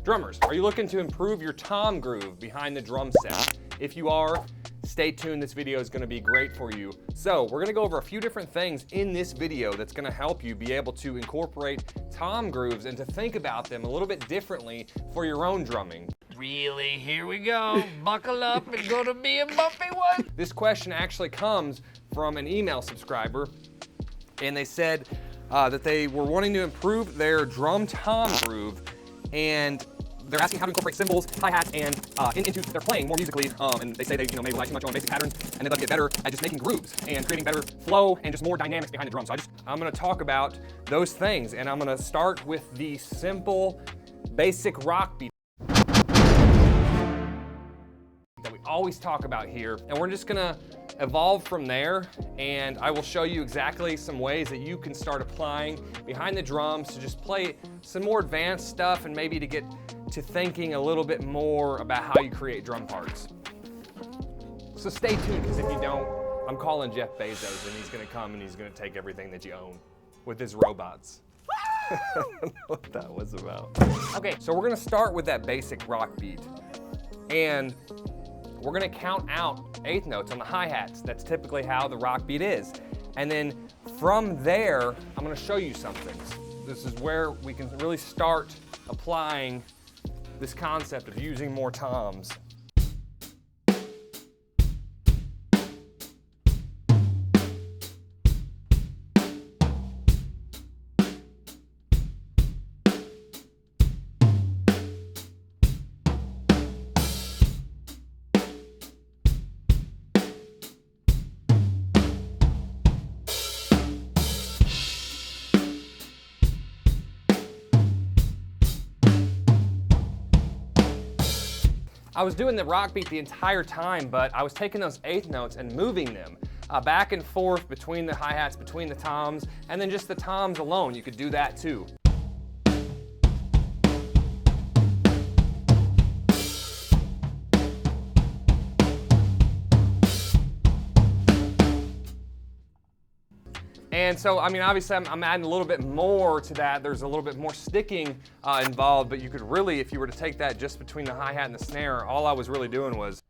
Drummers, are you looking to improve your tom groove behind the drum set? If you are, stay tuned, this video is gonna be great for you. So we're gonna go over a few different things in this video that's gonna help you be able to incorporate tom grooves and to think about them a little bit differently for your own drumming. Really, here we go. Buckle up, it's gonna be a bumpy one. This question actually comes from an email subscriber, and they said that they were wanting to improve their drum tom groove, and they're asking how to incorporate cymbals, hi-hats, and into their playing more musically. And they say they maybe rely too much on basic patterns, and they'd love to get better at just making grooves and creating better flow and just more dynamics behind the drum. So I'm gonna talk about those things, and I'm gonna start with the simple, basic rock beat that we always talk about here, and we're just gonna evolve from there, and I will show you exactly some ways that you can start applying behind the drums to just play some more advanced stuff and maybe to get to thinking a little bit more about how you create drum parts. So stay tuned, because if you don't, I'm calling Jeff Bezos and he's gonna come and he's gonna take everything that you own with his robots. I don't know what that was about. Okay, so we're gonna start with that basic rock beat, and we're gonna count out eighth notes on the hi-hats. That's typically how the rock beat is. And then from there, I'm gonna show you something. This is where we can really start applying this concept of using more toms. I was doing the rock beat the entire time, but I was taking those eighth notes and moving them back and forth between the hi-hats, between the toms, and then just the toms alone. You could do that too. And so, I mean, obviously I'm adding a little bit more to that. There's a little bit more sticking involved, but you could really, if you were to take that just between the hi-hat and the snare, all I was really doing was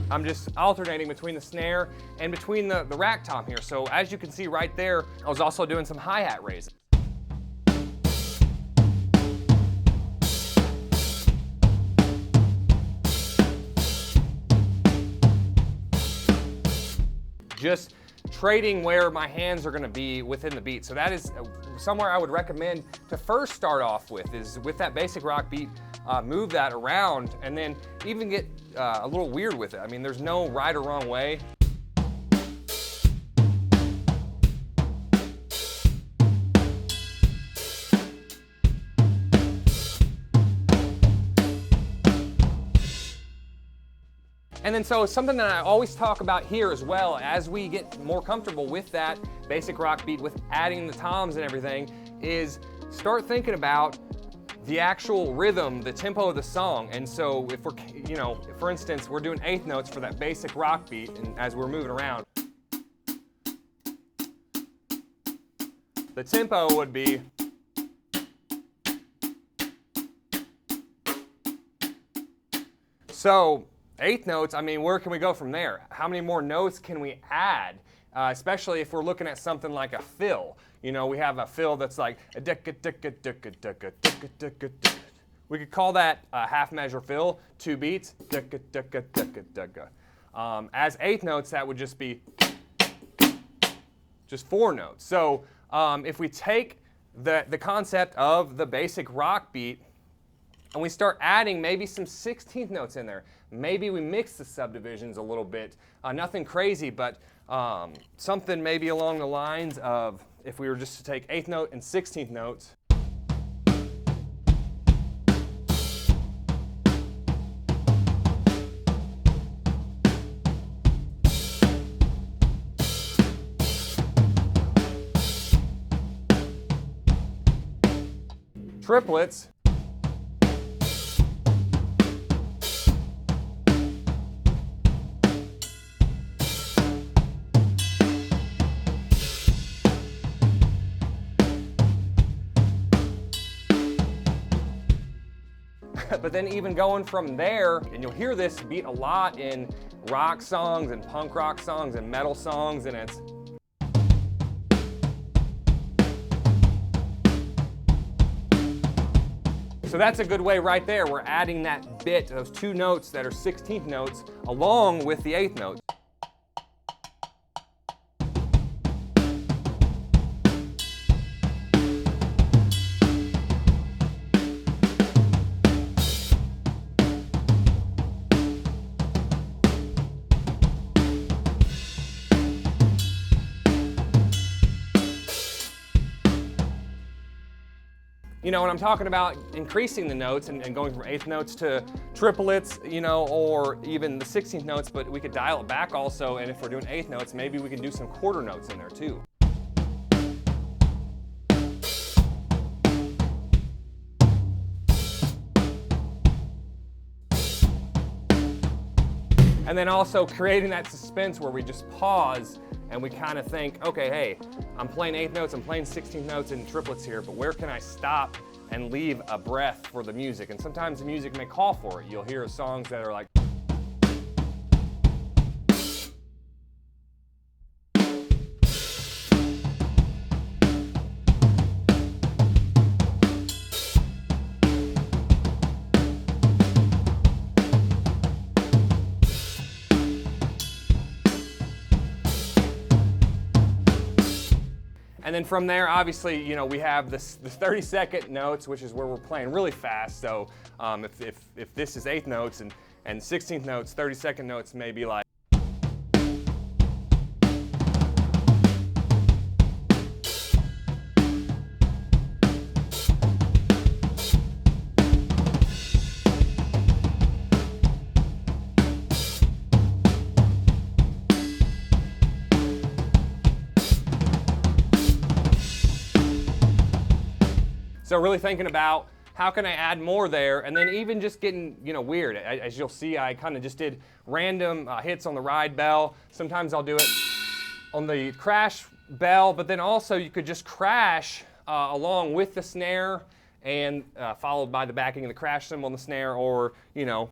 I'm just alternating between the snare and between the rack tom here. So as you can see right there, I was also doing some hi-hat raises. Just trading where my hands are gonna be within the beat. So that is somewhere I would recommend to first start off with, is with that basic rock beat, move that around, and then even get a little weird with it. I mean, there's no right or wrong way. And then so something that I always talk about here as well, as we get more comfortable with that basic rock beat, with adding the toms and everything, is start thinking about the actual rhythm, the tempo of the song. And so if we're, you know, for instance, we're doing eighth notes for that basic rock beat, and as we're moving around, the tempo would be so eighth notes. I mean, where can we go from there? How many more notes can we add? Especially if we're looking at something like a fill. You know, we have a fill that's like a we could call that a half measure fill, 2 beats. As eighth notes, that would just be just 4 notes. So if we take the concept of the basic rock beat and we start adding maybe some 16th notes in there, maybe we mix the subdivisions a little bit, nothing crazy, but something maybe along the lines of, if we were just to take eighth note and 16th notes, triplets. But then even going from there, and you'll hear this beat a lot in rock songs and punk rock songs and metal songs, and it's so that's a good way right there. We're adding that bit, those two notes that are 16th notes, along with the 8th note. You know, when I'm talking about increasing the notes and going from 8th notes to triplets, you know, or even the 16th notes, but we could dial it back also, and if we're doing 8th notes, maybe we can do some quarter notes in there too. And then also creating that suspense where we just pause and we kind of think, okay, hey, I'm playing 8th notes, I'm playing 16th notes in triplets here, but where can I stop and leave a breath for the music? And sometimes the music may call for it. You'll hear songs that are like, and then from there, obviously, you know, we have the 30-second notes, which is where we're playing really fast. So if this is 8th notes and 16th notes, 30-second notes may be like. So really thinking about how can I add more there, and then even just getting, you know, weird. As you'll see, I kind of just did random hits on the ride bell. Sometimes I'll do it on the crash bell, but then also you could just crash along with the snare and followed by the backing of the crash cymbal on the snare, or, you know,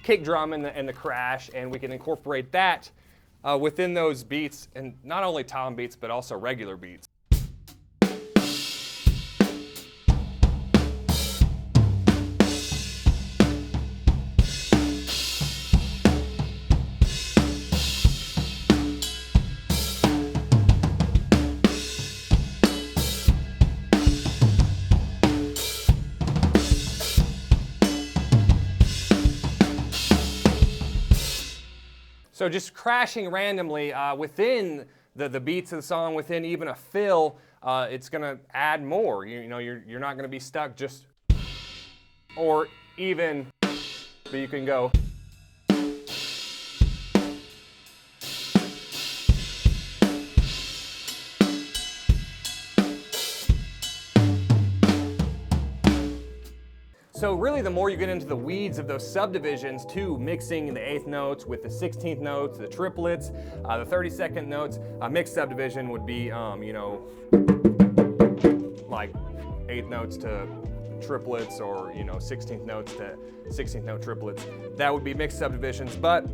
kick drum in the crash, and we can incorporate that within those beats, and not only tom beats, but also regular beats. So just crashing randomly within the beats of the song, within even a fill, it's gonna add more. You know, you're not gonna be stuck just, or even, but you can go. So really, the more you get into the weeds of those subdivisions too, mixing the 8th notes with the 16th notes, the triplets, the 32nd notes, a mixed subdivision would be, you know, like 8th notes to triplets, or, you know, 16th notes to 16th note triplets. That would be mixed subdivisions. But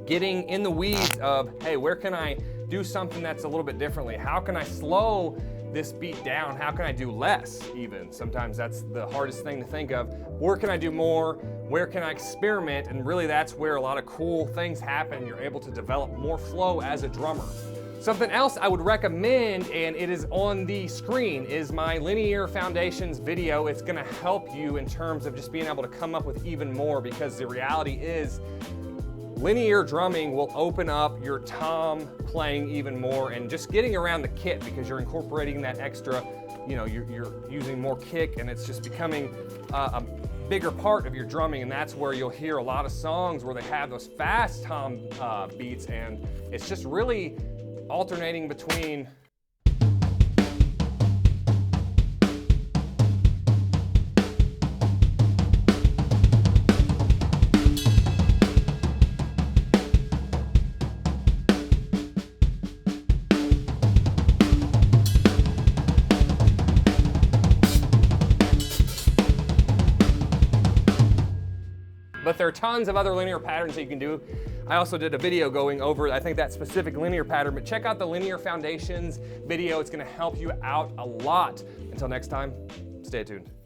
getting in the weeds of, hey, where can I do something that's a little bit differently? How can I slow this beat down? How can I do less even? Sometimes that's the hardest thing to think of. Where can I do more? Where can I experiment? And really that's where a lot of cool things happen. You're able to develop more flow as a drummer. Something else I would recommend, and it is on the screen, is my Linear Foundations video. It's gonna help you in terms of just being able to come up with even more, because the reality is linear drumming will open up your tom playing even more, and just getting around the kit, because you're incorporating that extra, you know, you're using more kick, and it's just becoming a bigger part of your drumming. And that's where you'll hear a lot of songs where they have those fast tom beats, and it's just really alternating between But there are tons of other linear patterns that you can do. I also did a video going over, I think, that specific linear pattern, but check out the Linear Foundations video. It's gonna help you out a lot. Until next time, stay tuned.